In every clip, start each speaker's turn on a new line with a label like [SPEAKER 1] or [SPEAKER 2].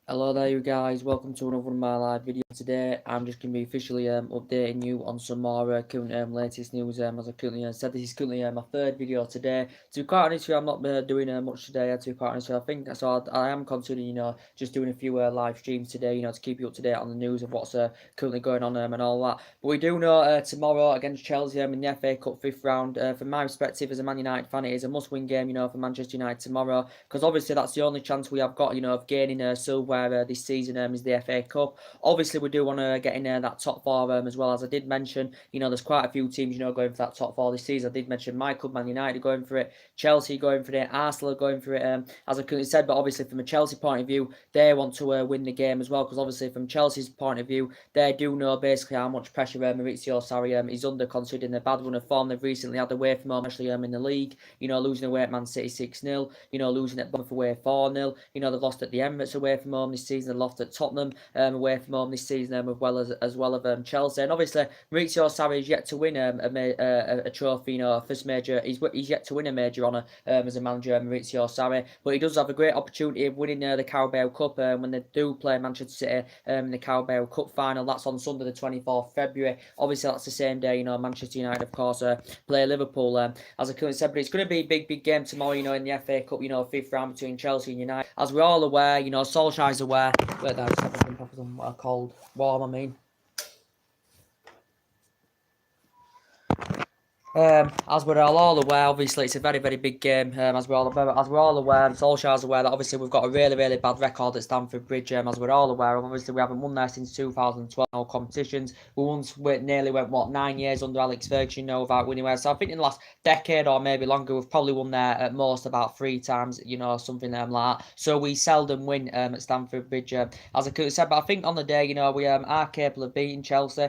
[SPEAKER 1] Hello there you guys, welcome to another one of my live videos. Today I'm just going to be officially updating you on some more current latest news. As I currently said, this is currently my third video today. To be quite honest with you, I'm not doing much today, to be quite honest with you. I think so I am considering, just doing a few live streams today, to keep you up to date on the news of what's currently going on and all that. But we do know tomorrow against Chelsea in the FA Cup 5th round, from my perspective as a Man United fan, it is a must-win game, for Manchester United tomorrow, because obviously that's the only chance we have got, of gaining silverware this season is the FA Cup. Obviously, we do want to get in that top four as well. As I did mention, there's quite a few teams, going for that top four this season. I did mention my club, Man United, going for it, Chelsea going for it, Arsenal going for it, as I currently said. But obviously, from a Chelsea point of view, they want to win the game as well, because obviously, from Chelsea's point of view, they do know basically how much pressure Maurizio Sarri is under, considering the bad run of form they've recently had away from home, especially in the league. Losing away at Man City 6-0, losing at Bournemouth away 4-0. They've lost at the Emirates away from home this season. They lost at Tottenham away from home this season, as well as Chelsea. And obviously, Maurizio Sarri is yet to win a trophy, first major. He's yet to win a major honour as a manager, Maurizio Sarri. But he does have a great opportunity of winning the Carabao Cup when they do play Manchester City in the Carabao Cup final. That's on Sunday, the 24th February. Obviously, that's the same day, Manchester United, of course, play Liverpool. As I currently said, but it's going to be a big game tomorrow, in the FA Cup, 5th round between Chelsea and United. As we're all aware, Solskjaer's aware. Wait there, just have a drink some cold, warm, I mean. As we're all aware, obviously it's a very big game. As we're all aware, and Solskjaer's aware that obviously we've got a really bad record at Stamford Bridge. As we're all aware, obviously we haven't won there since 2012. No competitions. We nearly went 9 years under Alex Ferguson, without winning there. So I think in the last decade or maybe longer, we've probably won there at most about 3 times. Something like that. So we seldom win at Stamford Bridge. As I could have said, but I think on the day, we are capable of beating Chelsea.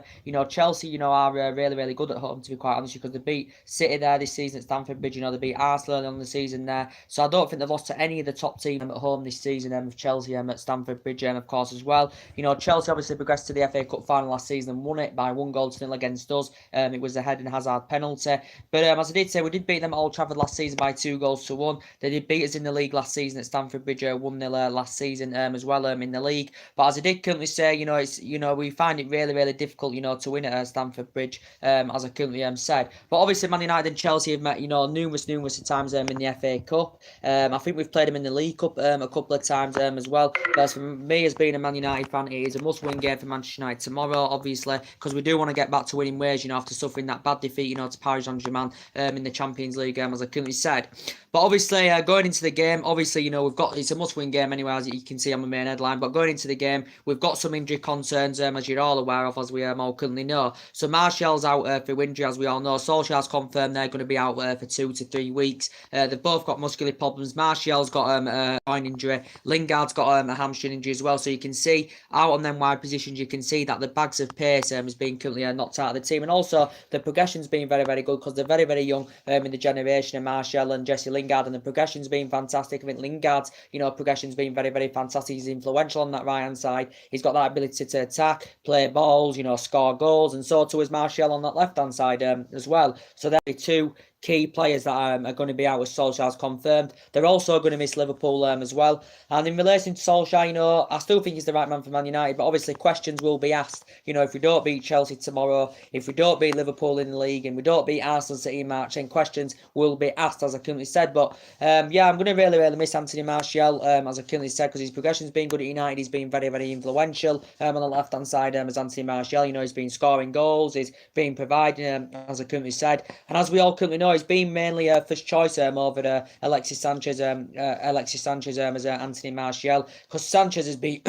[SPEAKER 1] Chelsea, are really good at home, to be quite honest, because they beat City there this season at Stamford Bridge. They beat Arsenal on the season there. So I don't think they've lost to any of the top teams at home this season with Chelsea at Stamford Bridge, of course, as well. Chelsea obviously progressed to the FA Cup final last season and won it by 1-0 against us. It was a Eden Hazard penalty. But as I did say, we did beat them at Old Trafford last season by 2-1. They did beat us in the league last season at Stamford Bridge, 1-0 last season as well in the league. But as I did currently say, it's we find it really difficult, to win at Stamford Bridge, as I currently said. But obviously, Man United and Chelsea have met, numerous times in the FA Cup. I think we've played them in the League Cup a couple of times as well. But for me, as being a Man United fan, it is a must-win game for Manchester United tomorrow, obviously, because we do want to get back to winning ways, after suffering that bad defeat, to Paris Saint-Germain in the Champions League, as I currently said. But obviously, going into the game, obviously, it's a must-win game anyway, as you can see on the main headline. But going into the game, we've got some injury concerns, as you're all aware of, as we all currently know. So Martial's out for injury, as we all know. Solskjaer's confirmed they're going to be out for 2 to 3 weeks. They've both got muscular problems. Martial's got a groin injury. Lingard's got a hamstring injury as well. So you can see out on them wide positions, you can see that the bags of pace is being currently knocked out of the team. And also the progression's been very good, because they're very young in the generation of Martial and Jesse Lingard, and the progression's been fantastic. I think Lingard's progression's been very fantastic. He's influential on that right hand side. He's got that ability to attack, play balls, score goals, and so too is Martial on that left hand side as well. So there are 2 key players that are going to be out, with Solskjaer's confirmed. They're also going to miss Liverpool as well. And in relation to Solskjaer, I still think he's the right man for Man United, but obviously questions will be asked. If we don't beat Chelsea tomorrow, if we don't beat Liverpool in the league, and we don't beat Arsenal City in March, then questions will be asked, as I currently said. But yeah, I'm going to really miss Anthony Martial, as I currently said, because his progression's been good at United. He's been very influential on the left-hand side as Anthony Martial. He's been scoring goals, he's been providing, as I currently said. And as we all currently know, he's been mainly first choice over Alexis Sanchez as Anthony Martial, because Sanchez has been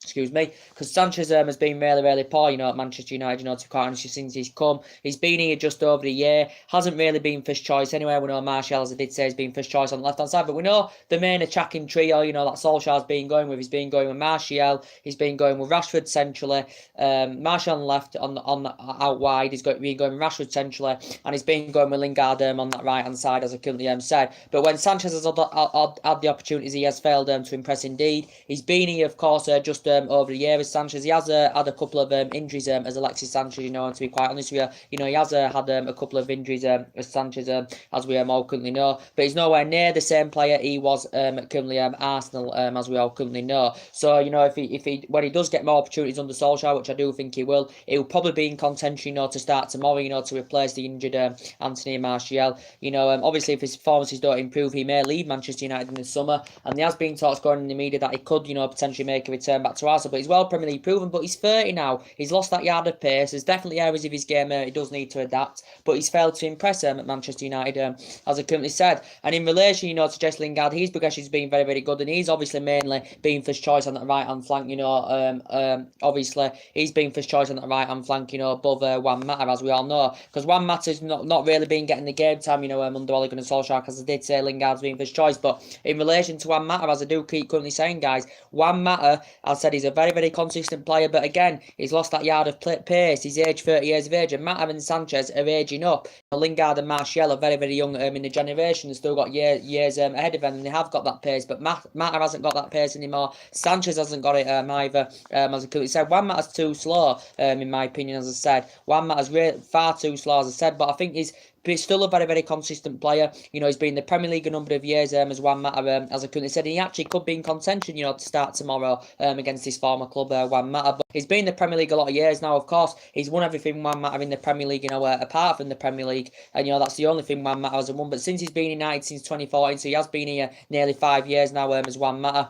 [SPEAKER 1] excuse me, because Sanchez has been really poor, at Manchester United, to be quite honest, since he's come. He's been here just over a year, hasn't really been first choice anyway. We know Martial, as I did say, has been first choice on the left-hand side, but we know the main attacking trio, that Solskjaer's been going with. He's been going with Martial, he's been going with Rashford centrally, Martial on the left, out wide, he's been going with Rashford centrally, and he's been going with Lingard on that right-hand side, as I currently said. But when Sanchez has had the opportunities, he has failed to impress indeed. He's been here, of course, just over the year as Sanchez. He has had a couple of injuries as Alexis Sanchez, you know, and to be quite honest with you, you know, he has had a couple of injuries as Sanchez, as we all currently know, but he's nowhere near the same player he was at currently Arsenal, as we all currently know. So, you know, if he when he does get more opportunities under Solskjaer, which I do think he'll probably be in contention, you know, to start tomorrow, you know, to replace the injured Anthony Martial. You know, obviously if his performances don't improve, he may leave Manchester United in the summer, and there has been talks going in the media that he could, you know, potentially make a return back to Arsenal, but he's well Premier League proven, but he's 30 now. He's lost that yard of pace. There's definitely areas of his game he does need to adapt, but he's failed to impress at Manchester United, as I currently said. And in relation, you know, to Jesse Lingard, his progression's been very, very good, and he's obviously mainly been first choice on that right-hand flank, you know, obviously he's been first choice on that right-hand flank, you know, above Juan Mata, as we all know, because Juan Mata's not really been getting the game time, you know, under Ole Gunnar Solskjaer, because I did say Lingard's been first choice, but in relation to Juan Mata, as I do keep currently saying, guys, Juan Mata, I said he's a very, very consistent player, but again, he's lost that yard of pace. He's aged 30 years of age, and Mata and Sanchez are aging up. Lingard and Martial are very, very young in the generation. They've still got years ahead of them, and they have got that pace, but Mata hasn't got that pace anymore. Sanchez hasn't got it either, as I clearly said. Juan Mata's too slow, in my opinion, as I said. Juan Mata's far too slow, as I said, but I think he's still a very, very consistent player. You know, he's been in the Premier League a number of years, as Juan Mata, as I currently said, and he actually could be in contention, you know, to start tomorrow against his former club, Juan Mata. But he's been in the Premier League a lot of years now, of course. He's won everything Juan Mata in the Premier League, you know, apart from the Premier League, and, you know, that's the only thing Juan Mata hasn't won. But since he's been in United since 2014, so he has been here nearly 5 years now, as Juan Mata.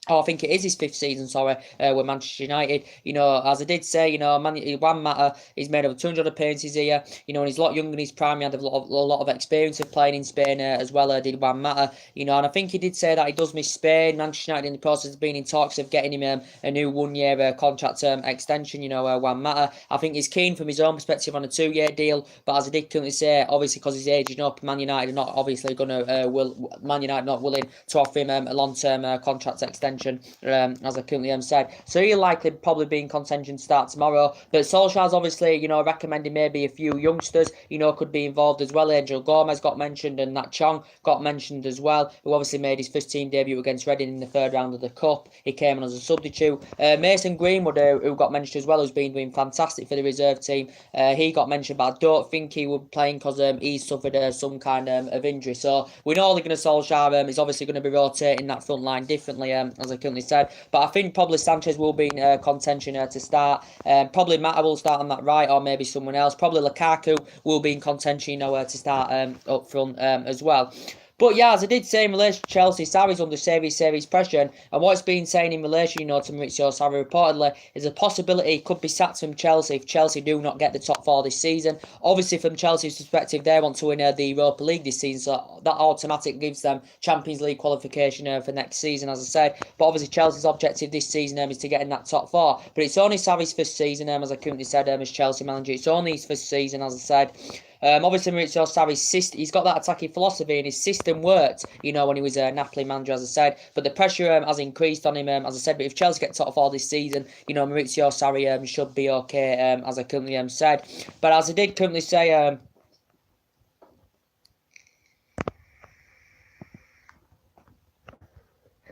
[SPEAKER 1] Oh, I think it is his 5th season, sorry, with Manchester United. You know, as I did say, you know, Juan Mata, he's made over 200 appearances here. You know, and he's a lot younger in his prime. He had a lot of experience of playing in Spain as well, did Juan Mata. You know, and I think he did say that he does miss Spain. Manchester United in the process of being in talks of getting him a new 1-year contract extension, you know, Juan Mata. I think he's keen from his own perspective on a 2-year deal, but as I did currently say, obviously because he's aging up, Man United are not obviously going to, Man United not willing to offer him a long-term contract extension. As I currently said. So he'll likely probably be in contention to start tomorrow. But Solskjaer's obviously, you know, recommending maybe a few youngsters, you know, could be involved as well. Angel Gomez got mentioned, and Nat Chong got mentioned as well, who obviously made his first team debut against Reading in the 3rd round of the Cup. He came on as a substitute. Mason Greenwood, who got mentioned as well, who's been doing fantastic for the reserve team. He got mentioned, but I don't think he would be playing because he suffered some kind of injury. So we know Ole Gunnar Solskjaer is obviously going to be rotating that front line differently, as I currently said. But I think probably Sanchez will be in contention to start. Probably Mata will start on that right, or maybe someone else. Probably Lukaku will be in contention, you know, to start up front as well. But yeah, as I did say in relation to Chelsea, Sarri's under serious pressure, and what it's been saying in relation, you know, to Maurizio Sarri reportedly is a possibility he could be sacked from Chelsea if Chelsea do not get the top 4 this season. Obviously, from Chelsea's perspective, they want to win the Europa League this season, so that automatically gives them Champions League qualification for next season, as I said. But obviously, Chelsea's objective this season is to get in that top 4. But it's only Sarri's first season, as I currently said, as Chelsea manager. It's only his first season, as I said. Obviously, Maurizio Sarri's system, he's got that attacking philosophy, and his system worked, you know, when he was a Napoli manager, as I said. But the pressure has increased on him, as I said. But if Chelsea get top 4 this season, you know, Maurizio Sarri should be okay, as I currently said. But as I did currently say,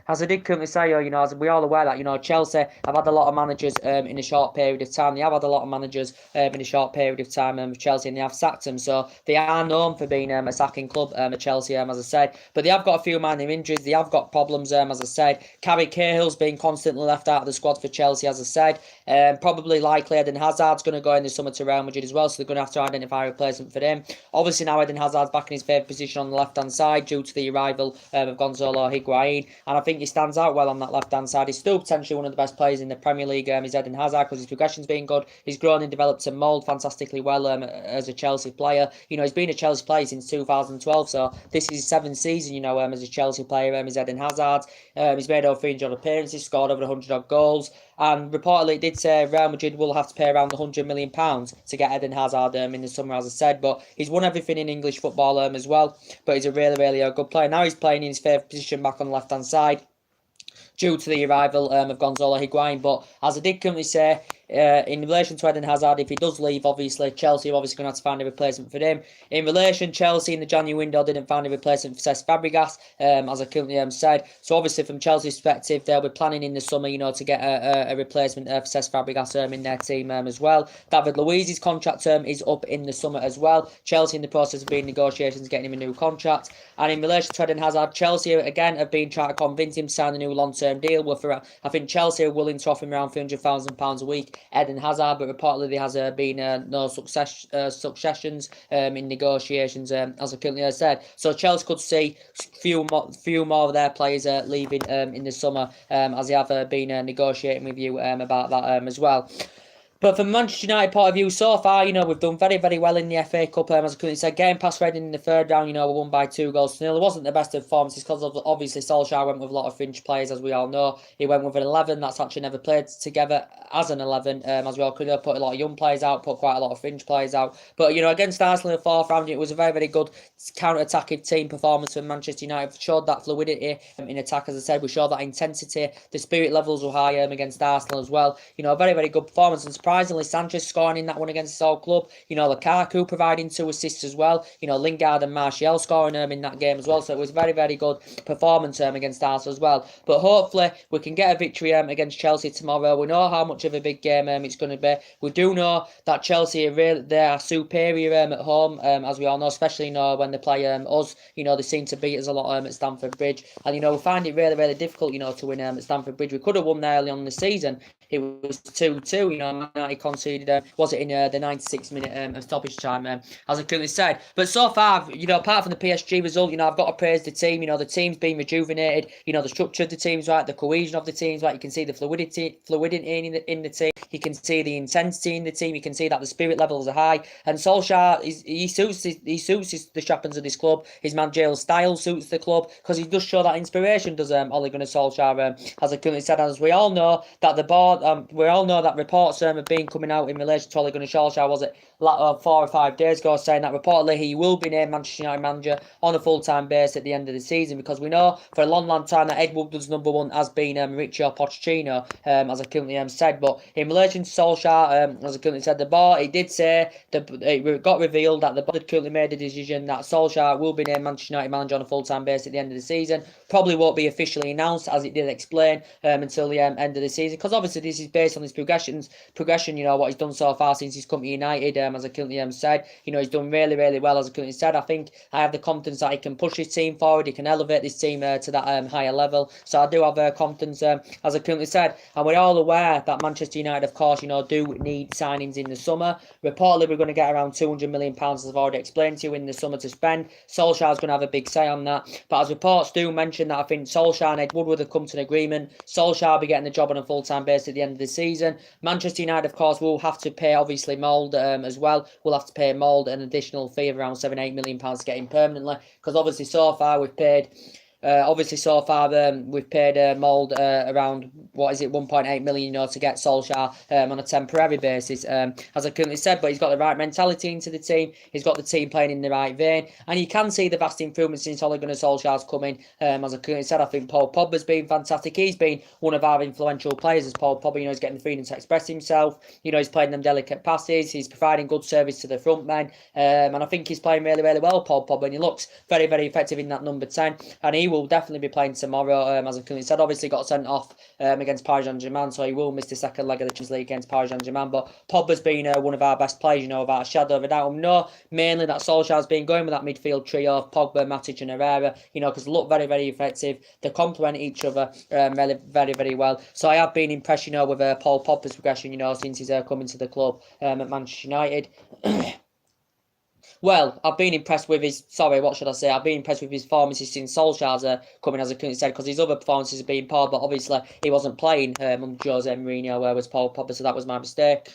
[SPEAKER 1] as I did currently say, you know, as we're all aware that, you know, Chelsea have had a lot of managers in a short period of time. They have had a lot of managers in a short period of time with Chelsea, and they have sacked them. So they are known for being a sacking club at Chelsea, as I said. But they have got a few minor injuries. They have got problems, as I said. Gary Cahill's been constantly left out of the squad for Chelsea, as I said. Probably likely Eden Hazard's going to go in the summer to Real Madrid as well, so they're going to have to identify a replacement for him. Obviously now Eden Hazard's back in his favourite position on the left-hand side due to the arrival of Gonzalo Higuain, and I think he stands out well on that left-hand side. He's still potentially one of the best players in the Premier League, is Eden Hazard, because his progression's been good. He's grown and developed and moulded fantastically well as a Chelsea player. You know, he's been a Chelsea player since 2012, so this is his 7th season, you know, as a Chelsea player, is Eden Hazard. He's made over 300 appearances, scored over 100 odd goals, and reportedly it did say Real Madrid will have to pay around £100 million to get Eden Hazard in the summer, as I said. But he's won everything in English football as well, but he's a really good player. Now he's playing in his favourite position back on the left-hand side due to the arrival of Gonzalo Higuain. But as I did currently say, In relation to Eden Hazard, if he does leave, obviously Chelsea are obviously going to have to find a replacement for him. In relation, Chelsea in the January window didn't find a replacement for Cesc Fabregas, as I currently said. So obviously from Chelsea's perspective, they'll be planning in the summer, to get a replacement for Cesc Fabregas in their team as well. David Luiz's contract term is up in the summer as well. Chelsea in the process of being negotiations, getting him a new contract. And in relation to Eden Hazard, Chelsea again have been trying to convince him to sign a new long-term deal. I think Chelsea are willing to offer him around £300,000 a week, Eden Hazard, but reportedly there has been no successions in negotiations, as I currently said. So Chelsea could see few more of their players leaving in the summer, as they have been negotiating with you about that as well. But from Manchester United point of view, so far, we've done very, very well in the FA Cup. As I currently said, getting past Reading in the third round, we won by 2-0. It wasn't the best of performances because obviously Solskjaer went with a lot of fringe players, as we all know. He went with an 11 that's actually never played together as an 11, as we all could have put a lot of young players out, put quite a lot of fringe players out. But, against Arsenal in the fourth round, it was a very, very good counter-attacking team performance from Manchester United. Showed that fluidity in attack, as I said. We showed that intensity. The spirit levels were high against Arsenal as well. A very, very good performance. And surprisingly, Sanchez scoring in that one against his old club. Lukaku providing 2 assists as well. Lingard and Martial scoring in that game as well. So it was very, very good performance against Arsenal as well. But hopefully we can get a victory against Chelsea tomorrow. We know how much of a big game it's going to be. We do know that Chelsea they are superior at home, as we all know, especially when they play us. They seem to beat us a lot at Stamford Bridge, and we find it really, really difficult to win at Stamford Bridge. We could have won there early on in the season. It was 2-2. Man United conceded, was it in the 96th minute of stoppage time, as I currently said. But so far, apart from the PSG result, I've got to praise the team. The team's been rejuvenated. The structure of the team's right, the cohesion of the team's right. You can see the fluidity in the team. You can see the intensity in the team. You can see that the spirit levels are high. And Solskjaer, he suits the trappings of this club. His managerial style suits the club because he does show that inspiration. Does Ole Gunnar Solskjaer, as I currently said, as we all know that the board. We all know that reports have been coming out in relation to Ole Gunnar Solskjaer, was it 4 or 5 days ago, saying that reportedly he will be named Manchester United manager on a full-time basis at the end of the season, because we know for a long, long time that Ed Woodward's number one has been Mauricio Pochettino, as I currently said. But in relation to Solskjaer, as I currently said, the board, it did say, it got revealed that the board had currently made a decision that Solskjaer will be named Manchester United manager on a full-time basis at the end of the season. Probably won't be officially announced, as it did explain, until the end of the season, because obviously this is based on his progression, what he's done so far since he's come to United, as I currently said. He's done really, really well, as I currently said. I think I have the confidence that he can push his team forward, he can elevate this team to that higher level. So I do have confidence, as I currently said. And we're all aware that Manchester United, of course, do need signings in the summer. Reportedly, we're going to get around £200 million, as I've already explained to you, in the summer to spend. Solskjaer's going to have a big say on that. But as reports do mention that I think Solskjaer and Ed Woodward have come to an agreement. Solskjaer will be getting the job on a full-time basis at the end of the season. Manchester United, of course, will have to pay, obviously, Mould as well. We'll have to pay Mould an additional fee of around £7-8 million to get him permanently, because obviously so far we've paid we've paid Mould around, 1.8 million, to get Solskjaer on a temporary basis, as I currently said. But he's got the right mentality into the team. He's got the team playing in the right vein, and you can see the vast improvement since Ole Gunnar Solskjaer's coming. As I currently said, I think Paul Pogba's been fantastic. He's been one of our influential players, as Paul Pogba. He's getting the freedom to express himself. He's playing them delicate passes. He's providing good service to the front men, and I think he's playing really, really well, Paul Pogba, and he looks very, very effective in that number 10, and he will definitely be playing tomorrow, as I currently said. Obviously got sent off against Paris Saint-Germain, so he will miss the second leg of the Champions League against Paris Saint-Germain. But Pogba's been one of our best players, without a shadow of a doubt. Mainly that Solskjaer's been going with that midfield trio of Pogba, Matic and Herrera, because they look very, very effective. They complement each other very, very, very well. So I have been impressed, with Paul Pogba's progression, since he's coming to the club at Manchester United. Well, I've been impressed with his... I've been impressed with his performances since Solskjaer's coming, as I couldn't say, because his other performances have been poor, but obviously he wasn't playing under Jose Mourinho, where was Paul Pogba, so that was my mistake.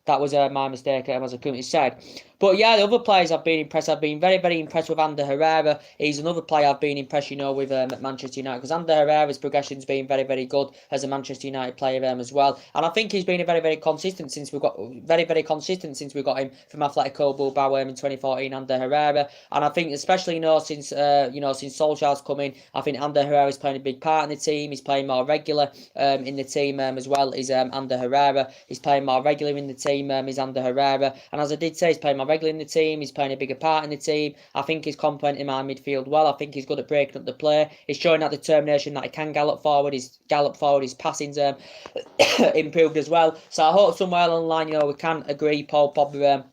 [SPEAKER 1] That was my mistake, as I currently said. But yeah, the other players I've been impressed. I've been very, very impressed with Ander Herrera. He's another player I've been impressed, with at Manchester United, because Ander Herrera's progression's been very, very good as a Manchester United player as well. And I think he's been very, very consistent since we got him from Atletico Bilbao in 2014. Ander Herrera, and I think especially since since Solskjaer's come in, I think Ander Herrera's playing a big part in the team. He's playing more regular in the team as well. Is Ander Herrera? He's playing more regular in the team. Is Ander Herrera, and as I did say, he's playing more regular in the team. He's playing a bigger part in the team. I think he's complementing our midfield well. I think he's good at breaking up the play. He's showing that determination that he can gallop forward. His passing's improved as well. So I hope somewhere along the line, we can agree Paul Pogba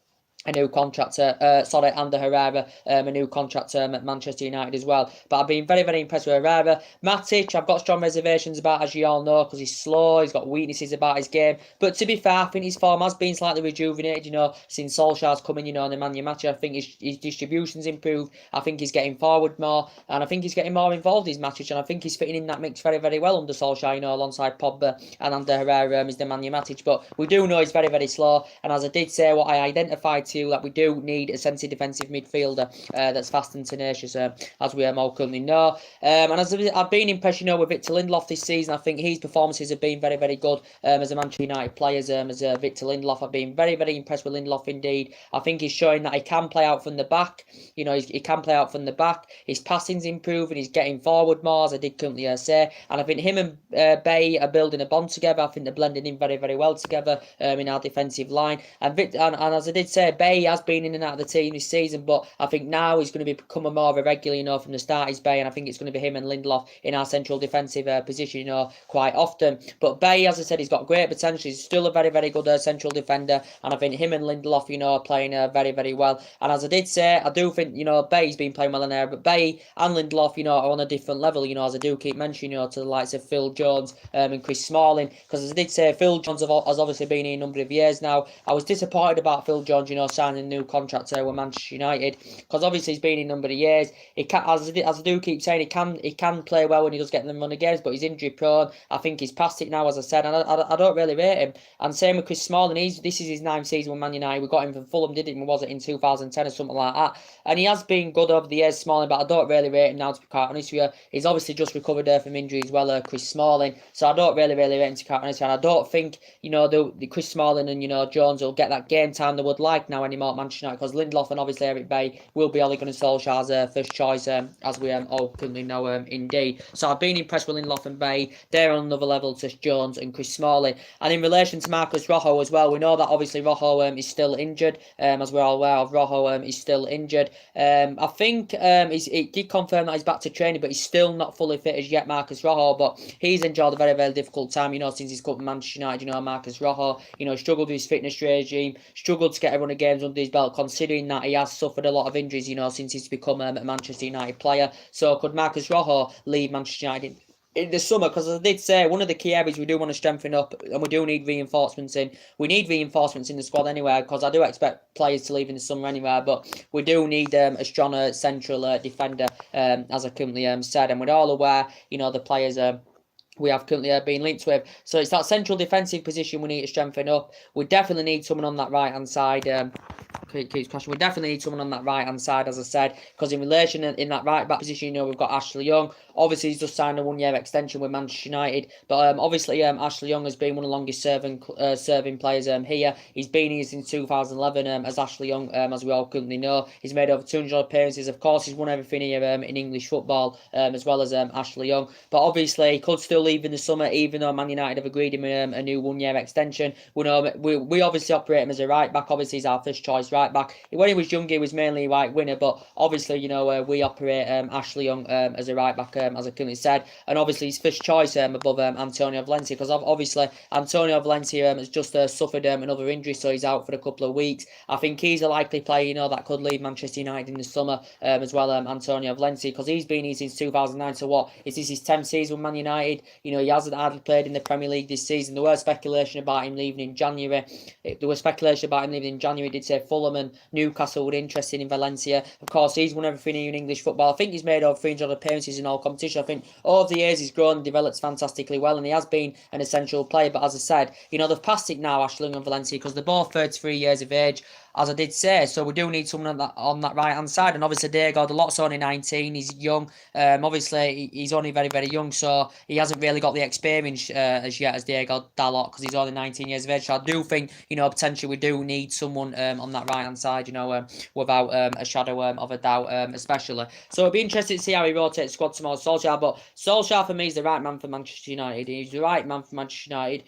[SPEAKER 1] a new contract, Ander Herrera, a new contract at Manchester United as well. But I've been very, very impressed with Herrera. Matic, I've got strong reservations about, as you all know, because he's slow, he's got weaknesses about his game. But to be fair, I think his form has been slightly rejuvenated, since Solskjaer's coming, in the Man U match. I think his distribution's improved. I think he's getting forward more, and I think he's getting more involved in his matches, and I think he's fitting in that mix very, very well under Solskjaer, alongside Pogba and Ander Herrera is the Man U Matic. But we do know he's very, very slow, and as I did say, what I identified that we do need a centre defensive midfielder that's fast and tenacious, as we all currently know. And as I've been impressed, with Victor Lindelof this season, I think his performances have been very, very good as a Manchester United player. As Victor Lindelof, I've been very, very impressed with Lindelof indeed. I think he's showing that he can play out from the back. He can play out from the back. His passing's improving. He's getting forward more, as I did currently say. And I think him and Bay are building a bond together. I think they're blending in very, very well together in our defensive line. And as I did say, Bay has been in and out of the team this season, but I think now he's going to become more of a regular, from the start he's Bay, and I think it's going to be him and Lindelof in our central defensive position, quite often. But Bay, as I said, he's got great potential. He's still a very, very good central defender, and I think him and Lindelof, are playing very, very well. And as I did say, I do think, Bay's been playing well in there, but Bay and Lindelof, are on a different level, as I do keep mentioning, to the likes of Phil Jones and Chris Smalling, because as I did say, Phil Jones has obviously been here a number of years now. I was disappointed about Phil Jones, signing a new contract with Manchester United, because obviously he's been in a number of years. He can, as I do keep saying, he can play well when he does get them run games, but he's injury prone. I think he's past it now, as I said, and I don't really rate him. And same with Chris Smalling. This is his 9th season with Man United. We got him from Fulham, didn't we? Was it in 2010 or something like that? And he has been good over the years, Smalling, but I don't really rate him now, to be quite honest with you. He's obviously just recovered from injury as well, Chris Smalling. So I don't really rate him, to be quite honest with you. And I don't think, the Chris Smalling and, Jones will get that game time they would like now anymore at Manchester United, because Lindelof and obviously Eric Bay will be Ole Gunnar Solskjaer's first choice, as we all currently know, indeed. So I've been impressed with Lindelof and Bay. They're on another level to Jones and Chris Smalling. And in relation to Marcus Rojo as well, we know that obviously Rojo is still injured, as we're all aware of. Rojo is still injured. I think he did confirm that he's back to training, but he's still not fully fit as yet, Marcus Rojo. But he's enjoyed a very, very difficult time, since he's come to Manchester United. Marcus Rojo, struggled with his fitness regime, struggled to get everyone the games under his belt, considering that he has suffered a lot of injuries, since he's become a Manchester United player. So could Marcus Rojo leave Manchester United in the summer? Because as I did say, one of the key areas we do want to strengthen up, and we do need reinforcements in. We need reinforcements in the squad anyway, because I do expect players to leave in the summer anyway, but we do need a stronger central defender, as I currently said, and we're all aware, the players we have currently been linked with. So it's that central defensive position we need to strengthen up. We definitely need someone on that right-hand side. Keeps crashing. We definitely need someone on that right-hand side, as I said, because in relation in that right-back position, we've got Ashley Young. Obviously, he's just signed a one-year extension with Manchester United, but obviously, Ashley Young has been one of the longest serving players here. He's been here since 2011 as Ashley Young, as we all currently know. He's made over 200 appearances. Of course, he's won everything here in English football, as well as Ashley Young. But obviously, he could still leave in the summer, even though Man United have agreed him a new one-year extension. We obviously operate him as a right-back. Obviously, he's our first choice right-back. When he was younger, he was mainly a right winger, but obviously, we operate Ashley Young as a right-back, as I currently said, and obviously his first choice above Antonio Valencia, because obviously Antonio Valencia has just suffered another injury, so he's out for a couple of weeks. I think he's a likely player, that could leave Manchester United in the summer, as well, Antonio Valencia, because he's been here since 2009, so what, is this his 10th season with Man United? He hasn't hardly played in the Premier League this season. There was speculation about him leaving in January. Did say Fulham and Newcastle were interested in Valencia. Of course, he's won everything in English football. I think he's made over 300 appearances in all competition. I think over the years he's grown and developed fantastically well, and he has been an essential player. But as I said, they've passed it now, Ashley and Valencia, because they're both 33 years of age. as I did say. So we do need someone on that right hand side, and obviously Diego Dalot's only 19. He's young. Obviously he's only very very young, so he hasn't really got the experience as yet as Diego Dalot because he's only 19 years of age. So I do think potentially we do need someone on that right hand side. Without a shadow of a doubt, especially. So it'll be interesting to see how he rotates the squad tomorrow, Solskjaer. But Solskjaer for me is the right man for Manchester United. He's the right man for Manchester United.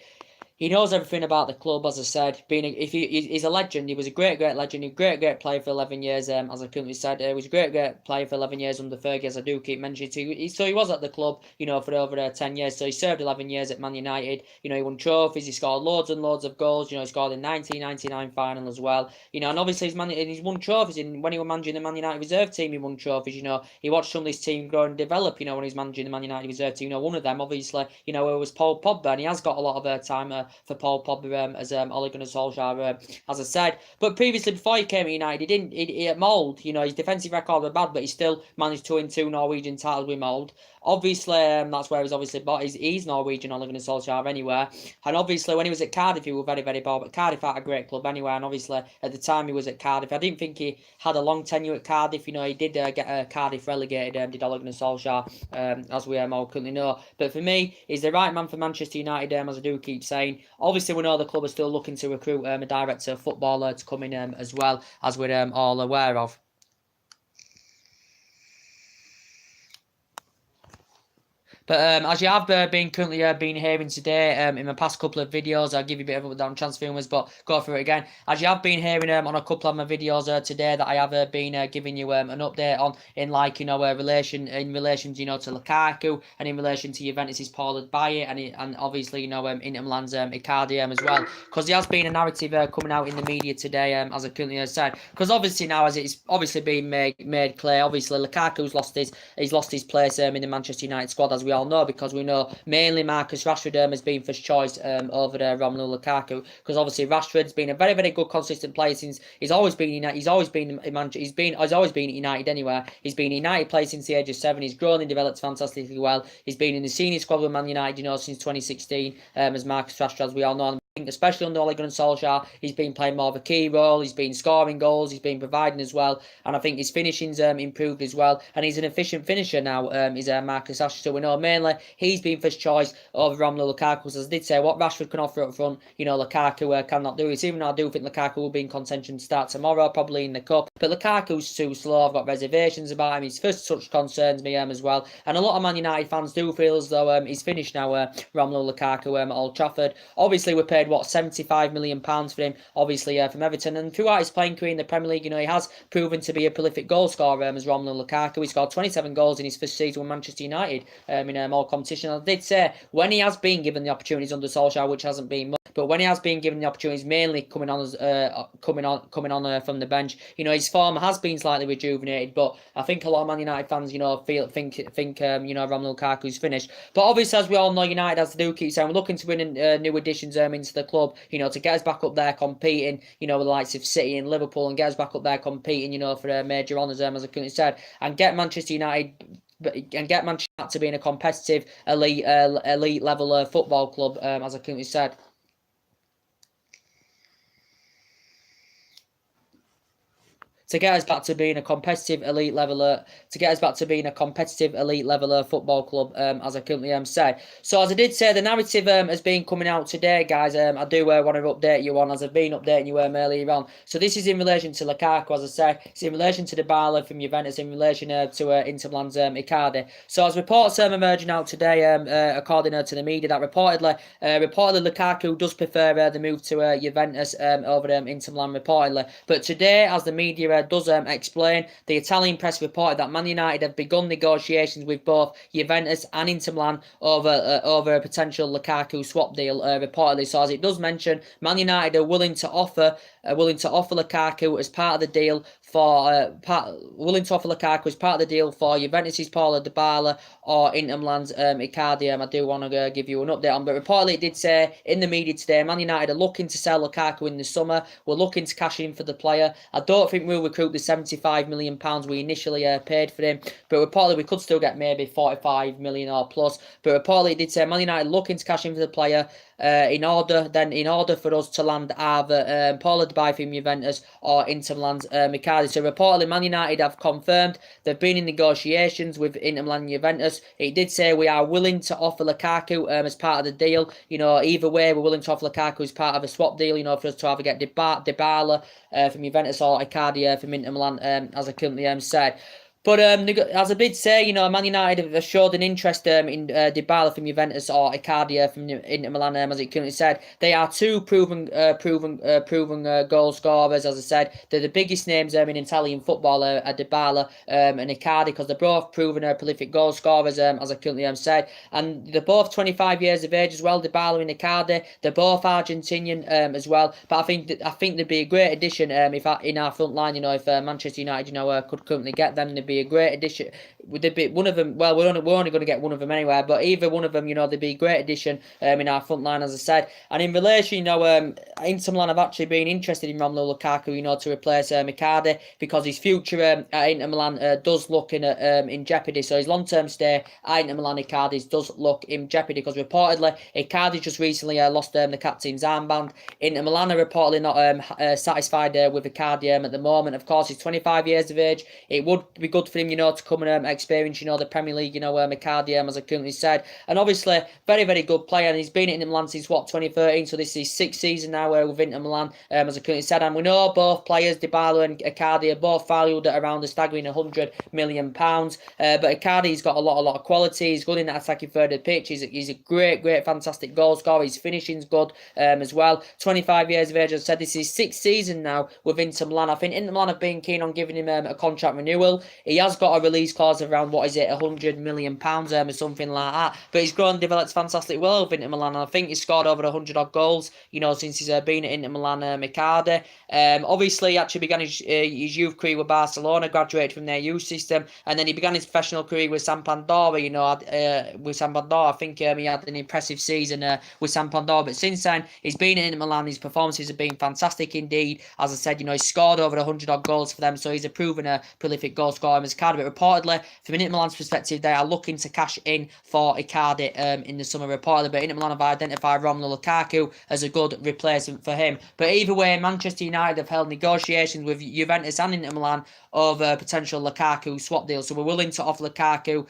[SPEAKER 1] He knows everything about the club, as I said. He's a legend. He was a great legend. He was a great player for 11 years, as I currently said. He was a great player for 11 years under Fergie, as I do keep mentioning. So he was at the club, for over 10 years. So he served 11 years at Man United. He won trophies. He scored loads and loads of goals. He scored in 1999 final as well. And obviously he's won trophies. And when he was managing the Man United reserve team, he won trophies. He watched some of his team grow and develop. When he was managing the Man United reserve team. One of them, obviously, it was Paul Pogba, and he has got a lot of time for Paul Pogba as Ole Gunnar Solskjaer, as I said. But previously, before he came to United, he at Mould, his defensive record was bad, but he still managed to win 2 Norwegian titles with Mould. Obviously, that's where he's obviously bought. He's Norwegian, Ole Gunnar Solskjaer anyway. And obviously, when he was at Cardiff, he was very, very bad. But Cardiff had a great club anyway. And obviously, at the time he was at Cardiff, I didn't think he had a long tenure at Cardiff. He did get Cardiff relegated, did Ole Gunnar Solskjaer, as we all currently know. But for me, he's the right man for Manchester United, as I do keep saying. Obviously, we know the club is still looking to recruit a director of footballer to come in as well, as we're all aware of. But as you have been currently been hearing today in my past couple of videos, I'll give you a bit of a down transfer rumours, but go through it again. As you have been hearing on a couple of my videos today that I have been giving you an update on in relation to Lukaku and in relation to Juventus's Paul Dybala and obviously Inter Milan's Icardi as well, because there has been a narrative coming out in the media today as I currently said, because obviously now as it's obviously been made clear, obviously Lukaku's lost his place in the Manchester United squad, as we all know, because we know mainly Marcus Rashford has been first choice over Romelu Lukaku, because obviously Rashford's been a very very good consistent player since he's always been at United anyway. He's been a United player since the age of 7. He's grown and developed fantastically well. He's been in the senior squad with Man United, since 2016 as Marcus Rashford, as we all know. Especially under Ole Gunnar Solskjaer, he's been playing more of a key role. He's been scoring goals. He's been providing as well, and I think his finishing's improved as well. And he's an efficient finisher now. Is Marcus Rashford? So we know mainly he's been first choice over Romelu Lukaku. As I did say, what Rashford can offer up front, Lukaku cannot do it. Even though I do think Lukaku will be in contention to start tomorrow, probably in the cup. But Lukaku's too slow. I've got reservations about him. His first touch concerns me as well. And a lot of Man United fans do feel as though he's finished now. Romelu Lukaku at Old Trafford. Obviously, we paid £75 million for him, obviously from Everton, and throughout his playing career in the Premier League, he has proven to be a prolific goal scorer as Romelu Lukaku. He scored 27 goals in his first season with Manchester United in all competition. I did say when he has been given the opportunities under Solskjaer, which hasn't been much, but when he has been given the opportunities, mainly coming on from the bench, his form has been slightly rejuvenated. But I think a lot of Man United fans, think Romelu Lukaku's finished. But obviously, as we all know, United, as they do keep saying, we're looking to win new additions into the club, to get us back up there competing, with the likes of City and Liverpool, and get us back up there competing, for major honours, as I currently said, and get Manchester United to being a competitive elite level football club, as I currently said. To get us back to being a competitive elite level, football club, as I currently said. So as I did say, the narrative has been coming out today, guys. I do want to update you on, as I've been updating you earlier on. So this is in relation to Lukaku, as I said. It's in relation to Dybala from Juventus, in relation to Inter Milan's Icardi. So as reports emerging out today, according to the media, that reportedly Lukaku does prefer the move to Juventus over Inter Milan, reportedly. But today, as the media does explain, the Italian press reported that Man United have begun negotiations with both Juventus and Inter Milan over a potential Lukaku swap deal, reportedly. So as it does mention, Man United are willing to offer Lukaku as part of the deal for Juventus's Paulo Dybala or Inter Milan's Icardi. I do want to give you an update on, but reportedly it did say in the media today, Man United are looking to sell Lukaku in the summer. We're looking to cash in for the player. I don't think we'll recruit the £75 million we initially paid for him, but reportedly we could still get maybe 45 million or plus. But reportedly it did say Man United looking to cash in for the player. in order for us to land either Paulo Dybala from Juventus or Inter Milan's Icardi. So reportedly, Man United have confirmed they've been in negotiations with Inter Milan and Juventus. It did say we are willing to offer Lukaku as part of the deal. You know, either way, we're willing to offer Lukaku as part of a swap deal. You know, for us to either get Dybala from Juventus or Icardi from Inter Milan, as I currently said. But as I did say, you know, Man United have showed an interest in Dybala from Juventus or Icardi from Inter Milan, as it currently said. They are two proven goal scorers, as I said. They're the biggest names in Italian football, Dybala and Icardi, because they're both proven prolific goal scorers, as I currently said. And they're both 25 years of age as well, Dybala and Icardi. They're both Argentinian as well. But I think they'd be a great addition if in our front line, you know, if Manchester United, you know, could currently get them, they'd be a great addition. They'd be one of them. Well, we're only going to get one of them anyway. But either one of them, you know, they'd be a great addition in our front line, as I said. And in relation, you know, Inter Milan have actually been interested in Romelu Lukaku, you know, to replace Icardi, because his future at Inter Milan does look in jeopardy. So his long-term stay at Inter Milan, Icardi's does look in jeopardy, because reportedly Icardi just recently lost the captain's armband. Inter Milan are reportedly not satisfied with Icardi at the moment. Of course, he's 25 years of age. It would be good for him, you know, to come and experience, you know, the Premier League, you know, Icardi, as I currently said. And obviously, very, very good player. And he's been at Inter Milan since, 2013. So this is his sixth season now with Inter Milan, as I currently said. And we know both players, Dybala and Icardi, are both valued at around a staggering £100 million. But Icardi's got a lot of quality. He's good in that attacking third of the pitch. He's a great, fantastic goal scorer. His finishing's good as well. 25 years of age, as I said. This is his sixth season now with Inter Milan. I think Inter Milan have been keen on giving him a contract renewal. He has got a release clause of around, £100 million or something like that. But he's grown and developed fantastically well with Inter Milan. And I think he's scored over 100 odd goals, you know, since he's been at Inter Milan, Icardi. Obviously, he actually began his youth career with Barcelona, graduated from their youth system, and then he began his professional career with Sampdoria, you know, with Sampdoria. I think he had an impressive season with Sampdoria. But since then, he's been at Inter Milan. His performances have been fantastic indeed. As I said, you know, he's scored over 100 odd goals for them, so he's a proven prolific goal scorer as Icardi. But reportedly, from Inter Milan's perspective, they are looking to cash in for Icardi in the summer, reportedly. But Inter Milan have identified Romelu Lukaku as a good replacement for him. But either way, Manchester United have held negotiations with Juventus and Inter Milan over potential Lukaku swap deals. So we're willing to offer Lukaku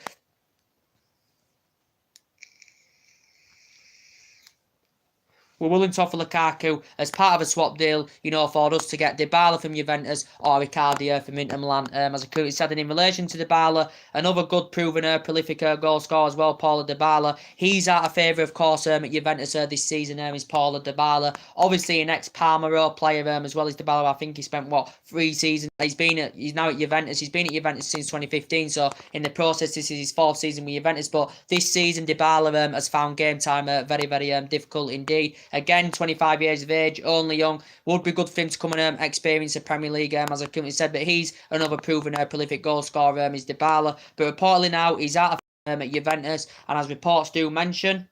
[SPEAKER 1] as part of a swap deal, you know, for us to get Dybala from Juventus or Icardi from Inter Milan. As I currently said, and in relation to Dybala, another good, proven, prolific goal scorer as well, Paulo Dybala. He's out of favour, of course, at Juventus this season. Is Paulo Dybala, obviously an ex-Tmorrow player as well as Dybala. I think he spent 3 seasons. He's now at Juventus. He's been at Juventus since 2015. So in the process, this is his 4th season with Juventus. But this season, Dybala has found game time very, very difficult indeed. Again, 25 years of age, only young. Would be good for him to come and experience the Premier League, as I currently said. But he's another proven prolific goal scorer, is Dybala. But reportedly now, he's out of at Juventus. And as reports do mention,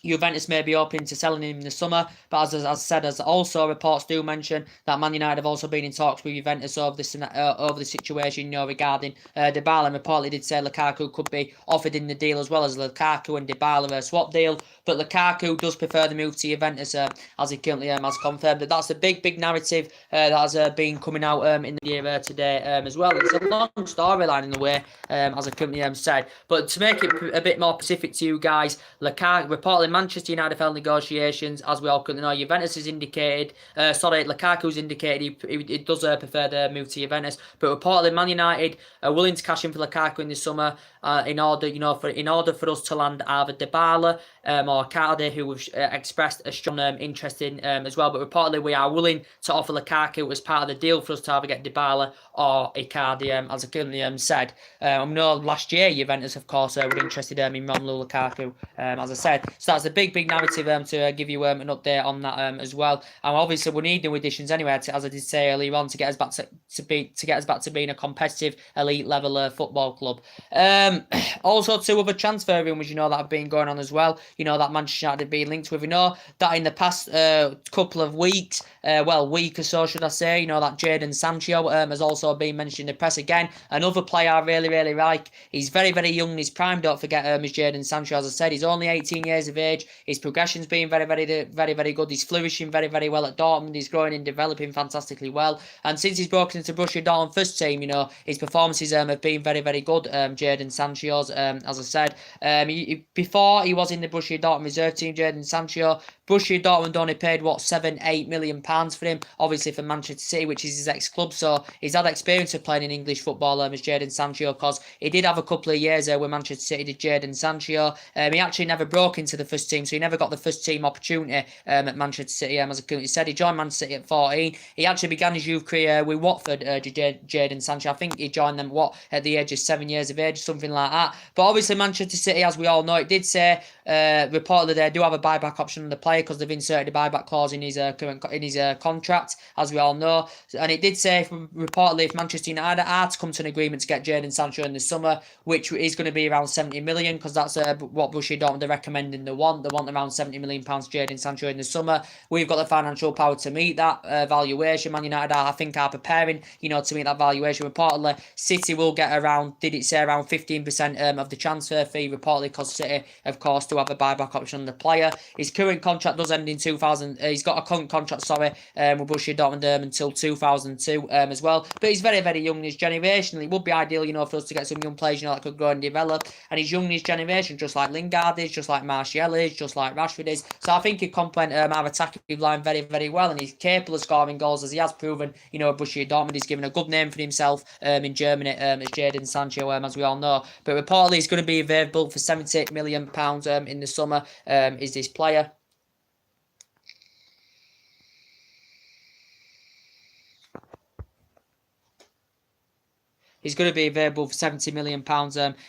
[SPEAKER 1] Juventus may be open to selling him in the summer, but as also reports do mention that Man United have also been in talks with Juventus over the situation, you know, regarding Dybala. And reportedly did say Lukaku could be offered in the deal as well, as Lukaku and Dybala a swap deal. But Lukaku does prefer the move to Juventus, as he currently has confirmed. But that's a big narrative that has been coming out in the year today as well. It's a long storyline in the way, as I currently said. But to make it a bit more specific to you guys, reportedly Manchester United have held negotiations, as we all currently know. Juventus has indicated, Lukaku's indicated he does prefer the move to Juventus. But reportedly Man United are willing to cash in for Lukaku in the summer in order for us to land either Dybala or Icardi, who have expressed a strong interest in as well. But reportedly we are willing to offer Lukaku as part of the deal for us to either get Dybala or Icardi, as I currently said. I know last year Juventus, of course, were interested in Romelu Lukaku, as I said. So that's a big narrative to give you an update on that as well. And obviously we need new additions anyway, as I did say earlier on, to get us back to being a competitive elite level football club. Also, 2 other transfer rumours, you know, that have been going on as well. You know, that Manchester United have been linked with. We know that in the past couple of weeks, week or so, should I say, you know, that Jadon Sancho has also been mentioned in the press again. Another player I really like. He's very young in his prime, don't forget, is Jadon Sancho. As I said, he's only 18 years of age. age. His progression's been very good. He's flourishing very well at Dortmund. He's growing and developing fantastically well. And since he's broken into Borussia Dortmund first team, his performances have been very good. Jadon Sancho's, as I said, before he was in the Borussia Dortmund reserve team, Jadon Sancho, Borussia Dortmund only paid £7-8 million for him, obviously for Manchester City, which is his ex-club. So he's had experience of playing in English football as Jadon Sancho, because he did have a couple of years with Manchester City, did Jadon Sancho. He actually never broke into the first team, so he never got the first team opportunity at Manchester City. As I said, he joined Manchester City at 14. He actually began his youth career with Watford, Jadon Sancho. I think he joined them at the age of 7 years of age, something like that. But obviously Manchester City, as we all know, it did say reportedly they do have a buyback option on the player, because they've inserted a buyback clause in his contract, as we all know. And it did say reportedly if Manchester United are to come to an agreement to get Jadon Sancho in the summer, which is going to be around 70 million, because that's what Borussia Dortmund are recommending. They want around 70 million pounds Jadon Sancho in the summer. We've got the financial power to meet that valuation. Man United I think are preparing, to meet that valuation. Reportedly City will get around, did it say around 15% of the transfer fee, reportedly, because City of course do have a buyback option on the player. His current contract does end in 2000. He's got a current contract, with Borussia Dortmund until 2002 as well. But he's very young in his generation. It would be ideal, for us to get some young players, that could grow and develop. And he's young in his generation, just like Lingard is, just like Martial is, just like Rashford is. So I think he complement our attacking line very well, and he's capable of scoring goals, as he has proven, at Borussia Dortmund. He's given a good name for himself in Germany as Jadon Sancho, as we all know. But reportedly he's going to be available for £78 million in the summer, is this player. He's going to be available for £70 million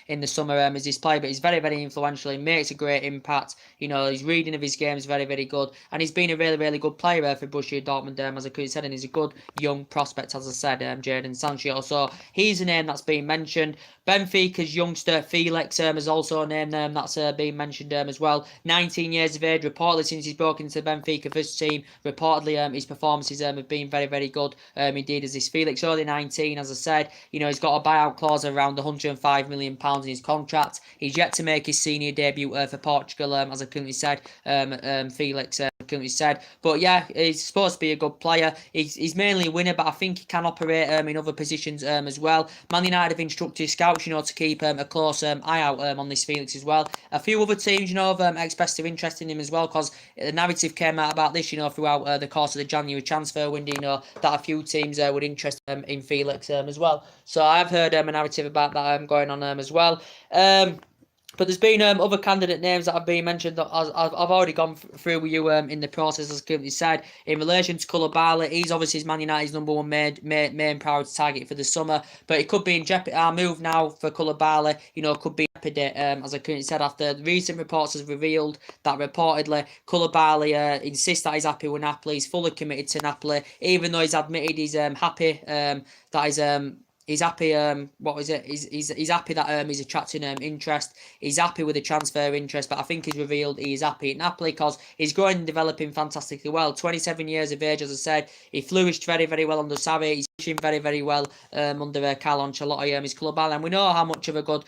[SPEAKER 1] in the summer as his player, but he's very influential. He makes a great impact. His reading of his game is very good, and he's been a really good player for Borussia Dortmund, as I said, and he's a good young prospect, as I said, Jadon Sancho. So he's a name that's been mentioned. Benfica's youngster Felix has also a name that's been mentioned as well. 19 years of age, reportedly since he's broken into the Benfica first team. Reportedly his performances have been very good indeed, as this Felix, only 19, as I said. He's got a buyout clause of around £105 million in his contract. He's yet to make his senior debut for Portugal, as I currently said, Felix currently said. But yeah, he's supposed to be a good player. He's mainly a winner, but I think he can operate in other positions as well. Man United have instructed scouts, to keep a close eye out on this Felix as well. A few other teams, have expressed their interest in him as well, because the narrative came out about this, throughout the course of the January transfer window, that a few teams would interest in Felix as well. So I've heard a narrative about that going on as well. But there's been other candidate names that have been mentioned that I've already gone through with you in the process, as currently said. In relation to Koulibaly, he's obviously Man United's number one main priority target for the summer, but it could be in jeopardy. Our move now for Koulibaly, could be in jeopardy, as I currently said, after recent reports has revealed that reportedly Koulibaly insists that he's happy with Napoli. He's fully committed to Napoli, even though he's admitted he's happy that he's happy. He's happy that he's attracting interest. He's happy with the transfer interest, but I think he's revealed he's happy at Napoli because he's growing and developing fantastically well. 27 years of age, as I said, he flourished very well under Sarri. He's pushing very well under Carlo Ancelotti. His Koulibaly, and we know how much of a good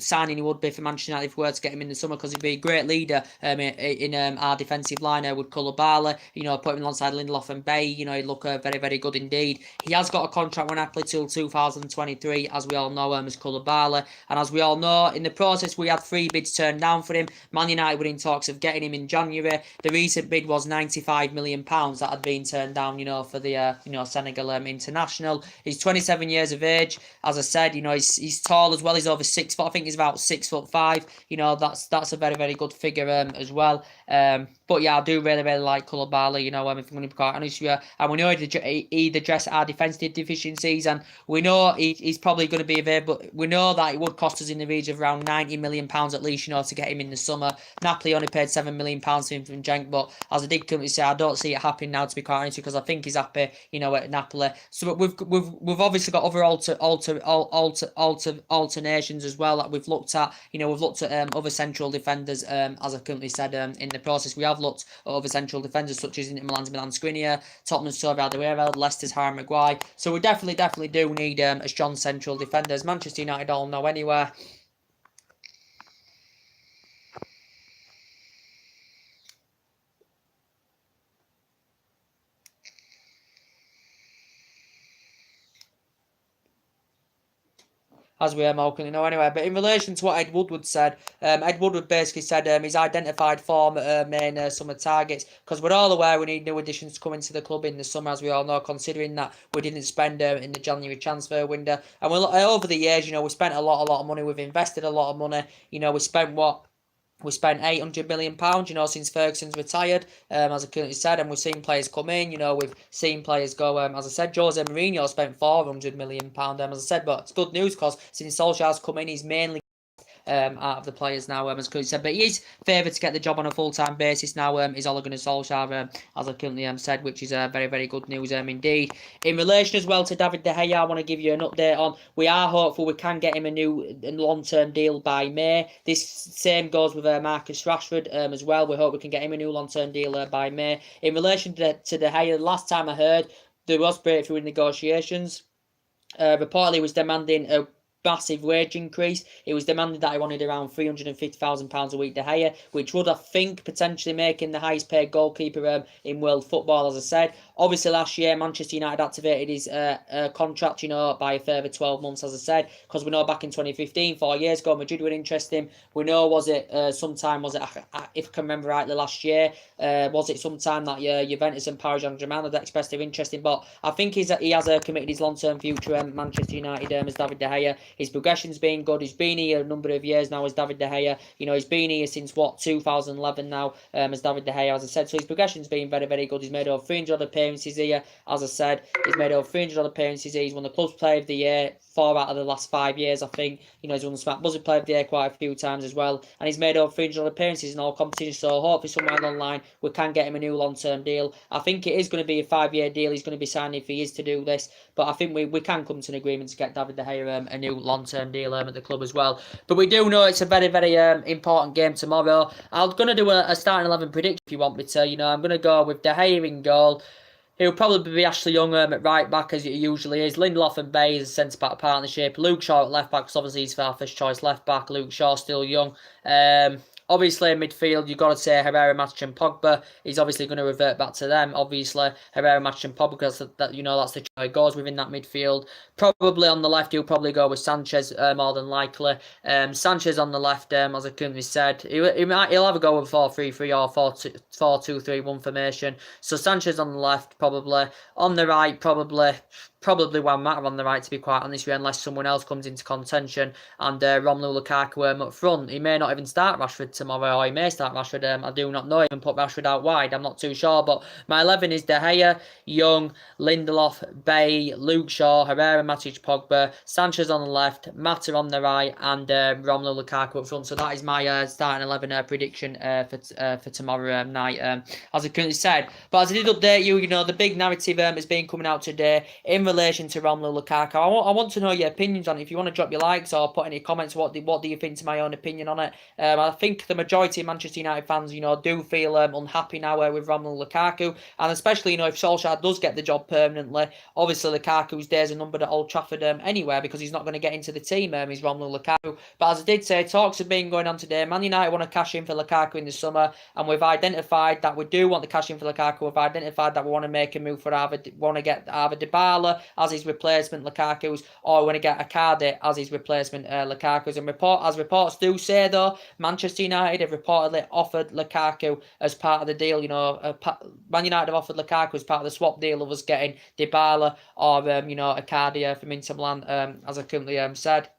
[SPEAKER 1] signing he would be for Manchester United if we were to get him in the summer, because he'd be a great leader in our defensive line with Koulibaly. Put him alongside Lindelof and Bay. He'd look very good indeed. He has got a contract with Napoli till 2023, as we all know, as Koulibaly. And as we all know, in the process, we had 3 bids turned down for him. Man United were in talks of getting him in January. The recent bid was £95 million that had been turned down, for the Senegal international. He's 27 years of age. As I said, he's tall as well. He's over 6 foot. I think he's about 6'5". That's a very good figure as well. But yeah, I do really like Koulibaly, if I'm going to be quite honest with you. And we know he'd address our defensive deficiencies, and we know he's probably going to be available. We know that it would cost us in the region of around £90 million at least, to get him in the summer. Napoli only paid £7 million for him from Genk, but as I did currently say, I don't see it happening now, to be quite honest, because I think he's happy, at Napoli. So we've obviously got other alternations as well that we've looked at. We've looked at other central defenders, as I currently said in the process. We have looked at other central defenders such as Inter Milan's Milan Skriniar, Tottenham's Toby Alderweireld, Leicester's Harry Maguire. So we definitely do need a strong central defender, as Manchester United all know anywhere. as we all currently know anyway. But in relation to what Ed Woodward said, Ed Woodward basically said he's identified four main summer targets, because we're all aware we need new additions to come into the club in the summer, as we all know, considering that we didn't spend in the January transfer window. And over the years, we spent a lot of money, we've invested a lot of money, we spent £800 million, since Ferguson's retired, as I currently said, and we've seen players come in, we've seen players go, as I said, Jose Mourinho spent £400 million, as I said, but it's good news, because since Solskjaer's come in, he's mainly out of the players now, as currently said, but he is favoured to get the job on a full-time basis now, is Ole Gunnar Solskjaer, as I currently said, which is very, very good news indeed. In relation as well to David De Gea, I want to give you an update on, we are hopeful we can get him a new long-term deal by May. This same goes with Marcus Rashford as well. We hope we can get him a new long-term deal by May. In relation to De Gea, the last time I heard, there was breakthrough in negotiations. Reportedly was demanding a massive wage increase. It was demanded that he wanted around £350,000 a week, De Gea, which would, I think, potentially make him the highest paid goalkeeper in world football, as I said. Obviously, last year, Manchester United activated his contract, by a further 12 months, as I said, because we know back in 2015, 4 years ago, Madrid were interested in him. We know, was it, if I can remember rightly, last year, was it sometime that year, Juventus and Paris Saint-Germain had expressed their interest in, but I think he has committed his long-term future at Manchester United as David De Gea. His progression's been good. He's been here a number of years now as David De Gea. He's been here since, 2011 now as David De Gea, as I said. So his progression's been very, very good. He's made over 300 appearances here, as I said. He's made over 300 appearances here. He's won the Club's Player of the Year 4 out of the last 5 years, I think. He's won the Smart Buzzer Player of the Year quite a few times as well. And he's made over 300 appearances in all competitions. So hopefully somewhere along the line we can get him a new long-term deal. I think it is going to be a 5-year deal. He's going to be signing if he is to do this. But I think we can come to an agreement to get David De Gea a new long-term deal at the club as well. But we do know it's a very, very important game tomorrow. I'm going to do a starting 11 prediction if you want me to. I'm going to go with De Gea in goal. He'll probably be Ashley Young at right back, as it usually is. Lindelof and Bay as a centre-back partnership. Luke Shaw at left back, because obviously he's our first choice left back. Luke Shaw still young. Obviously, in midfield, you've got to say Herrera, Matic and Pogba. He's obviously going to revert back to them. Obviously, Herrera, Matic and Pogba, because that's the choice he goes within that midfield. Probably on the left, he'll probably go with Sanchez, more than likely. Sanchez on the left, as I currently said. He'll either go with 4-3-3 or 4-2-3-1 formation. So Sanchez on the left, probably. On the right, probably Juan Mata on the right, to be quite honest with you, unless someone else comes into contention, and Romelu Lukaku up front. He may not even start Rashford tomorrow, or he may start Rashford. I do not know. Even put Rashford out wide, I'm not too sure. But my 11 is De Gea, Young, Lindelof, Bay, Luke Shaw, Herrera, Matic, Pogba, Sanchez on the left, Mata on the right, and Romelu Lukaku up front. So that is my starting 11 prediction for tomorrow night, as I currently said. But as I did update you, the big narrative has been coming out today in relation to Romelu Lukaku. I want to know your opinions on it. If you want to drop your likes or put any comments, what do you think to my own opinion on it? I think the majority of Manchester United fans, do feel unhappy now with Romelu Lukaku, and especially, if Solskjaer does get the job permanently, obviously Lukaku's days are numbered at Old Trafford anywhere, because he's not going to get into the team, is Romelu Lukaku. But as I did say, talks have been going on today. Man United want to cash in for Lukaku in the summer, and we've identified that we do want to cash in for Lukaku. We've identified that we want to make a move for want to get either Dybala as his replacement Lukaku's, or we want to get Icardi as his replacement Lukaku's. And as reports do say, though, Manchester United have reportedly offered Lukaku as part of the deal. Man United have offered Lukaku as part of the swap deal of us getting Dybala or Icardi from Inter Milan, as I currently said.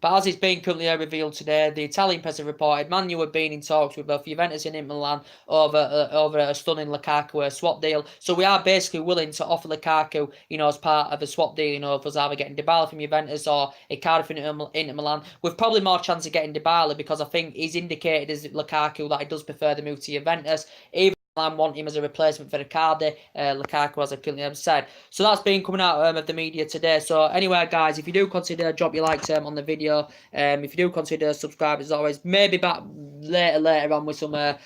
[SPEAKER 1] But as it's been currently revealed today, the Italian press have reported Man U have been in talks with both Juventus and Inter Milan over a stunning Lukaku swap deal. So we are basically willing to offer Lukaku, as part of a swap deal, of us either getting Dybala from Juventus or Icardi from Inter Milan. With probably more chance of getting Dybala, because I think he's indicated as Lukaku that he does prefer the move to Juventus. Even Milan want him as a replacement for Icardi, Lukaku, as I currently said. So that's been coming out of the media today. So anyway, guys, if you do consider, drop your likes on the video. If you do consider, subscribe as always. Maybe back later on with some, more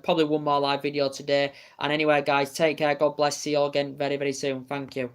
[SPEAKER 1] probably one more live video today. And anyway, guys, take care. God bless. See you all again very, very soon. Thank you.